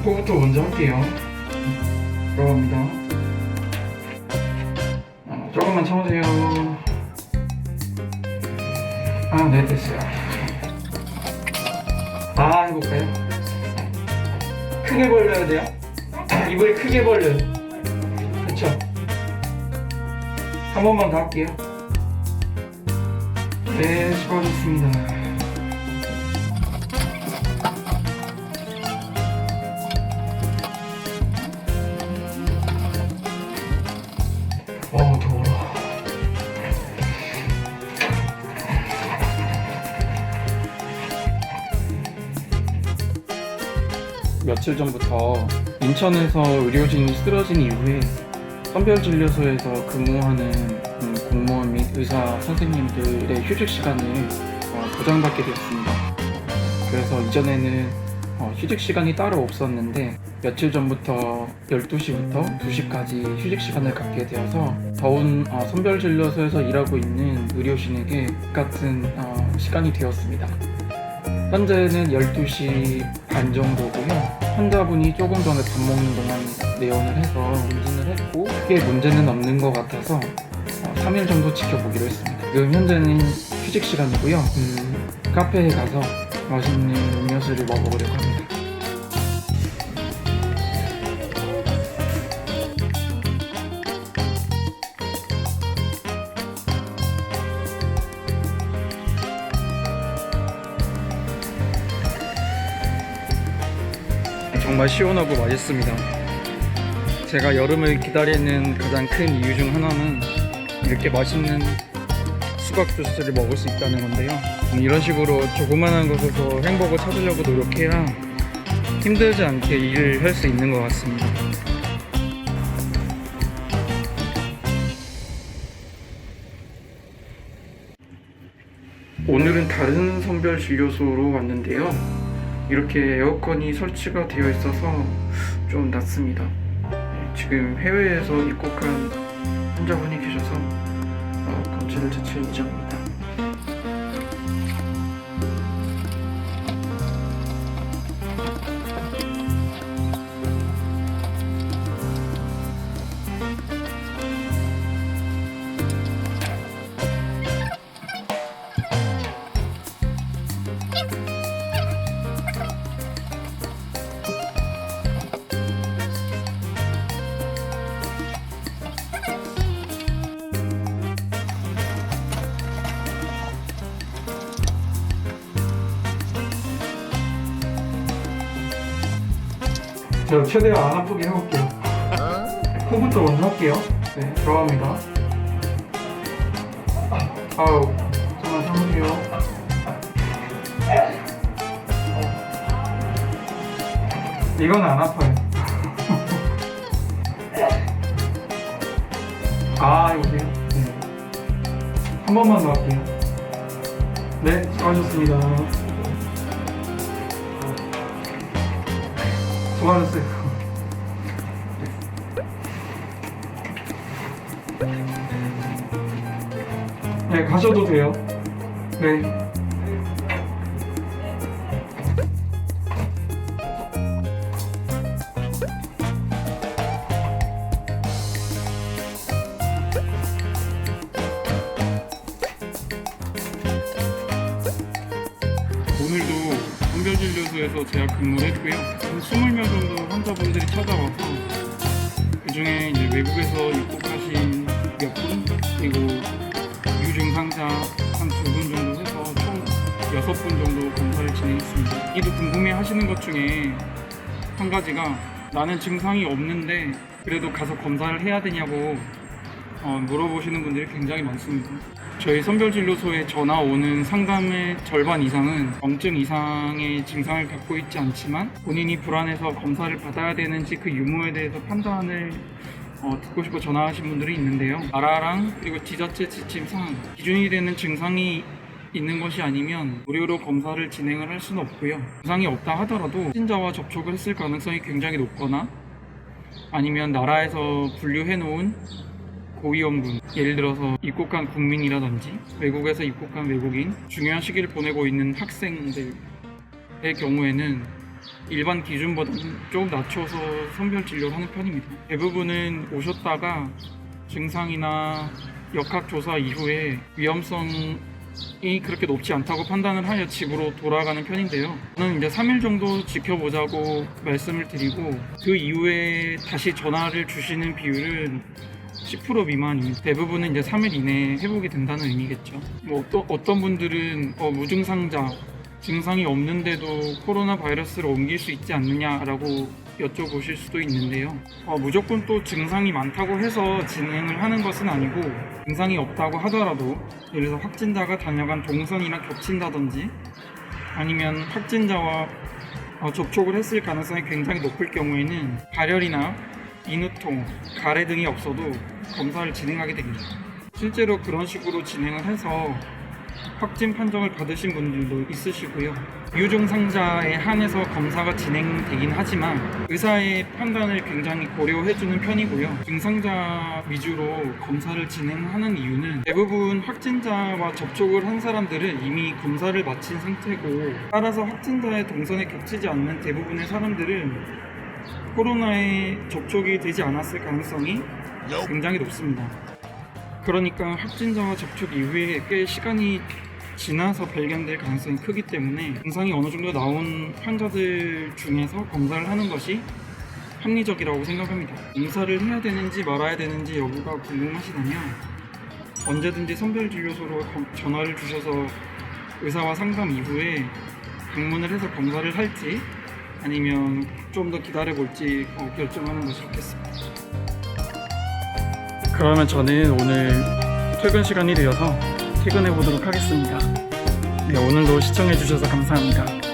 코부터 먼저 할게요. 들어갑니다. 조금만 참으세요. 네, 됐어요. 해볼까요? 크게 벌려야 돼요. 입을 크게 벌려요. 그쵸? 한 번만 더 할게요. 네, 수고하셨습니다. 더워. 며칠 전부터 인천에서 의료진이 쓰러진 이후에 선별진료소에서 근무하는 공무원 및 의사 선생님들의 휴식 시간을 보장받게 되었습니다. 그래서 이전에는 휴식 시간이 따로 없었는데 며칠 전부터 12시부터 2시까지 휴식 시간을 갖게 되어서 더운 선별진료소에서 일하고 있는 의료진에게 같은 시간이 되었습니다. 현재는 12시 반 정도고요. 환자분이 조금 전에 밥 먹는 동안 내원을 해서 문진을 했고 크게 문제는 없는 것 같아서 3일 정도 지켜보기로 했습니다. 지금 현재는 휴식 시간이고요. 카페에 가서 맛있는 음료수를 먹어보려고 합니다. 정말 시원하고 맛있습니다. 제가 여름을 기다리는 가장 큰 이유 중 하나는 이렇게 맛있는 수박 주스를 먹을 수 있다는 건데요. 이런 식으로 조그만한 곳에서 행복을 찾으려고 노력해야 힘들지 않게 일을 할 수 있는 것 같습니다. 오늘은 다른 선별 진료소로 왔는데요. 이렇게 에어컨이 설치가 되어 있어서 좀 낫습니다. 지금 해외에서 입국한 환자분이 계셔서 검진을 제칠 예정입니다. 제가 최대한 안 아프게 해볼게요. 코부터 먼저 할게요. 네, 들어갑니다. 잠깐만 참으세요. 이건 안 아파요. 여보세요? 네. 한 번만 더 할게요. 네, 수고하셨습니다. 수고하셨어요. 네, 가셔도 돼요. 네. 오늘도 선별진료소에서 제가 근무를 했고요. 한 20명 정도 환자분들이 찾아와서 그 중에 이제 외국에서 입국하신 몇 분, 그리고 유증상자 한 2분 정도 해서 총 6분 정도 검사를 진행했습니다. 이도 궁금해 하시는 것 중에 한 가지가 나는 증상이 없는데 그래도 가서 검사를 해야 되냐고 물어보시는 분들이 굉장히 많습니다. 저희 선별진료소에 전화 오는 상담의 절반 이상은 염증 이상의 증상을 갖고 있지 않지만 본인이 불안해서 검사를 받아야 되는지 그 유무에 대해서 판단을 듣고 싶어 전화하신 분들이 있는데요. 나라랑 그리고 지자체 지침상 기준이 되는 증상이 있는 것이 아니면 무료로 검사를 진행을 할 수는 없고요. 증상이 없다 하더라도 확진자와 접촉을 했을 가능성이 굉장히 높거나 아니면 나라에서 분류해 놓은 고위험군, 예를 들어서 입국한 국민이라든지 외국에서 입국한 외국인, 중요한 시기를 보내고 있는 학생들의 경우에는 일반 기준보다는 조금 낮춰서 선별 진료를 하는 편입니다. 대부분은 오셨다가 증상이나 역학조사 이후에 위험성이 그렇게 높지 않다고 판단을 하여 집으로 돌아가는 편인데요. 저는 이제 3일 정도 지켜보자고 말씀을 드리고 그 이후에 다시 전화를 주시는 비율은 10% 미만입니다. 대부분은 이제 3일 이내에 회복이 된다는 의미겠죠. 뭐 어떤 분들은 무증상자, 증상이 없는데도 코로나 바이러스를 옮길 수 있지 않느냐라고 여쭤보실 수도 있는데요. 무조건 또 증상이 많다고 해서 진행을 하는 것은 아니고, 증상이 없다고 하더라도 예를 들어서 확진자가 다녀간 동선이나 겹친다든지 아니면 확진자와 접촉을 했을 가능성이 굉장히 높을 경우에는 발열이나 인후통, 가래 등이 없어도 검사를 진행하게 됩니다. 실제로 그런 식으로 진행을 해서 확진 판정을 받으신 분들도 있으시고요. 유증상자에 한해서 검사가 진행되긴 하지만 의사의 판단을 굉장히 고려해주는 편이고요. 증상자 위주로 검사를 진행하는 이유는 대부분 확진자와 접촉을 한 사람들은 이미 검사를 마친 상태고, 따라서 확진자의 동선에 겹치지 않는 대부분의 사람들은 코로나에 접촉이 되지 않았을 가능성이 굉장히 높습니다. 그러니까 확진자와 접촉 이후에 꽤 시간이 지나서 발견될 가능성이 크기 때문에 증상이 어느 정도 나온 환자들 중에서 검사를 하는 것이 합리적이라고 생각합니다. 검사를 해야 되는지 말아야 되는지 여부가 궁금하시다면 언제든지 선별진료소로 전화를 주셔서 의사와 상담 이후에 방문을 해서 검사를 할지 아니면 좀 더 기다려볼지 결정하는 것이 좋겠습니다. 그러면 저는 오늘 퇴근 시간이 되어서 퇴근해 보도록 하겠습니다. 네, 오늘도 시청해 주셔서 감사합니다.